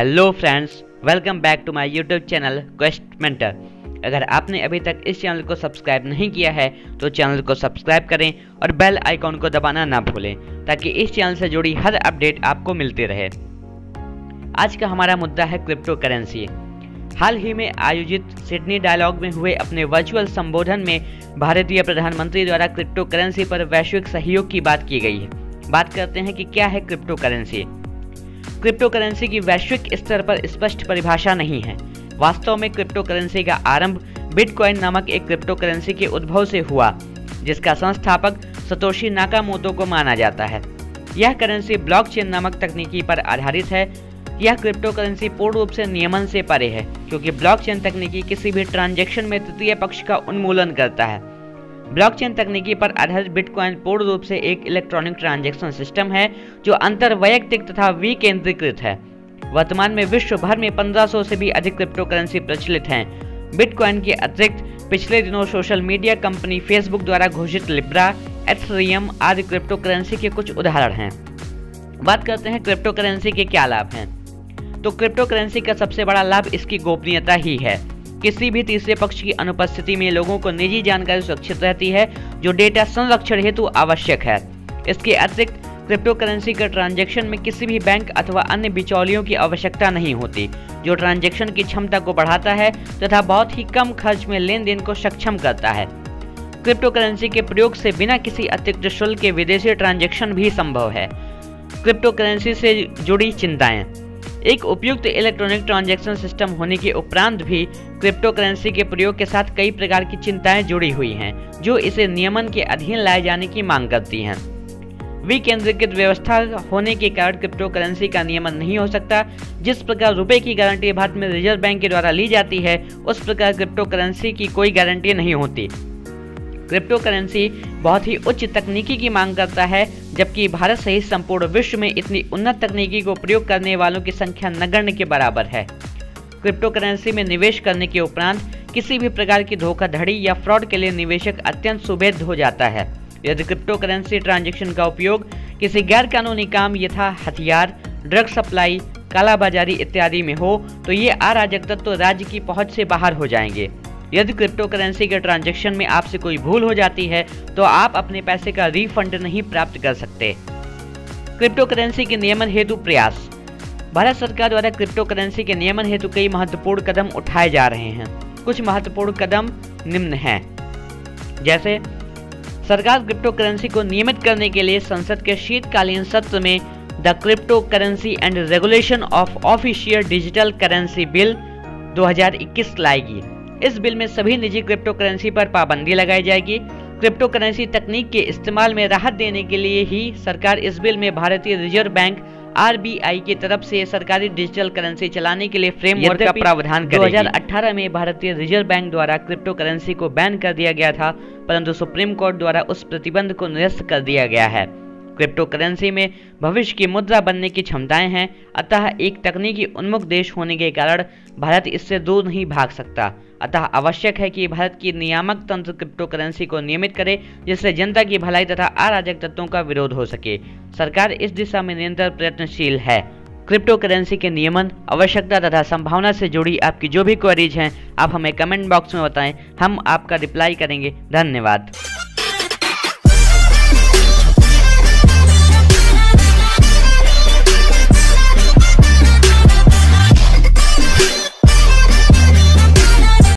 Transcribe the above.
Hello friends, welcome back to my YouTube channel Quest Mentor. अगर आपने अभी तक इस चैनल को सब्सक्राइब नहीं किया है तो चैनल को सब्सक्राइब करें और बेल आइकॉन को दबाना ना भूलें ताकि इस चैनल से जुड़ी हर अपडेट आपको मिलती रहे। आज का हमारा मुद्दा है क्रिप्टो करेंसी। हाल ही में आयोजित सिडनी डायलॉग में हुए अपने वर्चुअल संबोधन में भारतीय प्रधानमंत्री द्वारा क्रिप्टो करेंसी पर वैश्विक सहयोग की बात की गई है। बात करते हैं कि क्या है क्रिप्टो करेंसी। क्रिप्टो करेंसी की वैश्विक स्तर पर स्पष्ट परिभाषा नहीं है। वास्तव में क्रिप्टो करेंसी का आरंभ बिटकॉइन नामक एक क्रिप्टो करेंसी के उद्भव से हुआ, जिसका संस्थापक सतोशी नाकामोटो को माना जाता है। यह करेंसी ब्लॉकचेन नामक तकनीकी पर आधारित है। यह क्रिप्टो करेंसी पूर्ण रूप से नियमन से परे है, क्योंकि ब्लॉकचेन तकनीकी किसी भी ट्रांजैक्शन में तृतीय पक्ष का उन्मूलन करता है। ब्लॉकचेन तकनीकी पर आधारित बिटकॉइन पूर्ण रूप से एक इलेक्ट्रॉनिक ट्रांजैक्शन सिस्टम है जो अंतर्वैयक्तिक तथा विकेंद्रीकृत है। वर्तमान में विश्व भर में 1500 से भी अधिक क्रिप्टो करेंसी प्रचलित हैं। बिटकॉइन के अतिरिक्त पिछले दिनों सोशल मीडिया कंपनी फेसबुक द्वारा घोषित लिब्रा, एथेरियम आदि क्रिप्टो करेंसी के कुछ उदाहरण हैं। बात करते हैं क्रिप्टो करेंसी के क्या लाभ हैं। तो क्रिप्टो करेंसी का सबसे बड़ा लाभ इसकी गोपनीयता ही है। किसी भी तीसरे पक्ष की अनुपस्थिति में लोगों को निजी जानकारी सुरक्षित रहती है, जो डेटा संरक्षण हेतु आवश्यक है। इसके अतिरिक्त क्रिप्टो करेंसी के ट्रांजैक्शन में किसी भी बैंक अथवा अन्य बिचौलियों की आवश्यकता नहीं होती, जो ट्रांजैक्शन की क्षमता को बढ़ाता है तथा बहुत ही कम खर्च में लेन देन को सक्षम करता है। क्रिप्टो करेंसी के प्रयोग से बिना किसी अतिरिक्त शुल्क के विदेशी ट्रांजैक्शन भी संभव है। क्रिप्टो करेंसी से जुड़ी चिंताएं। एक उपयुक्त इलेक्ट्रॉनिक ट्रांजैक्शन सिस्टम होने के उपरांत भी क्रिप्टो करेंसी के प्रयोग के साथ कई प्रकार की चिंताएं जुड़ी हुई हैं, जो इसे नियमन के अधीन लाए जाने की मांग करती हैं। विकेंद्रीकृत व्यवस्था होने के कारण क्रिप्टो करेंसी का नियमन नहीं हो सकता। जिस प्रकार रुपए की गारंटी भारत में रिजर्व बैंक के द्वारा ली जाती है, उस प्रकार क्रिप्टो करेंसी की कोई गारंटी नहीं होती। क्रिप्टो करेंसी बहुत ही उच्च तकनीकी की मांग करता है, जबकि भारत सहित संपूर्ण विश्व में इतनी उन्नत तकनीकी को प्रयोग करने वालों की संख्या नगण्य के बराबर है। क्रिप्टो करेंसी में निवेश करने के उपरांत किसी भी प्रकार की धोखाधड़ी या फ्रॉड के लिए निवेशक अत्यंत सुभेद्य हो जाता है। यदि क्रिप्टो करेंसी ट्रांजैक्शन का उपयोग किसी गैर कानूनी काम यथा हथियार, ड्रग सप्लाई, कालाबाजारी इत्यादि में हो तो ये अराजक तत्व राज्य की पहुंच से बाहर हो जाएंगे। यदि क्रिप्टो करेंसी के ट्रांजैक्शन में आपसे कोई भूल हो जाती है तो आप अपने पैसे का रिफंड नहीं प्राप्त कर सकते। क्रिप्टो करेंसी के नियमन हेतु प्रयास। भारत सरकार द्वारा क्रिप्टो करेंसी के नियमन हेतु कई महत्वपूर्ण कदम उठाए जा रहे हैं। कुछ महत्वपूर्ण कदम निम्न हैं। जैसे सरकार क्रिप्टो करेंसी को नियमित करने के लिए संसद के शीतकालीन सत्र में the crypto currency and regulation of official digital currency bill 2021 लाएगी। इस बिल में सभी निजी क्रिप्टो करेंसी पर पाबंदी लगाई जाएगी। क्रिप्टो करेंसी तकनीक के इस्तेमाल में राहत देने के लिए ही सरकार इस बिल में भारतीय रिजर्व बैंक RBI की तरफ से सरकारी डिजिटल करेंसी चलाने के लिए फ्रेमवर्क का प्रावधान करेगी। 2018 में भारतीय रिजर्व बैंक द्वारा क्रिप्टो करेंसी को बैन कर दिया गया था, परंतु सुप्रीम कोर्ट द्वारा उस प्रतिबंध को निरस्त कर दिया गया है। क्रिप्टो करेंसी में भविष्य की मुद्रा बनने की क्षमताएं हैं, अतः एक तकनीकी उन्मुख देश होने के कारण भारत इससे दूर नहीं भाग सकता। अतः आवश्यक है कि भारत की नियामक तंत्र क्रिप्टो करेंसी को नियमित करे, जिससे जनता की भलाई तथा अराजक तत्वों का विरोध हो सके। सरकार इस दिशा में निरंतर प्रयत्नशील है। क्रिप्टो करेंसी के नियमन, आवश्यकता तथा संभावना से जुड़ी आपकी जो भी क्वेरीज हैं, आप हमें कमेंट बॉक्स में बताएं, हम आपका रिप्लाई करेंगे। धन्यवाद।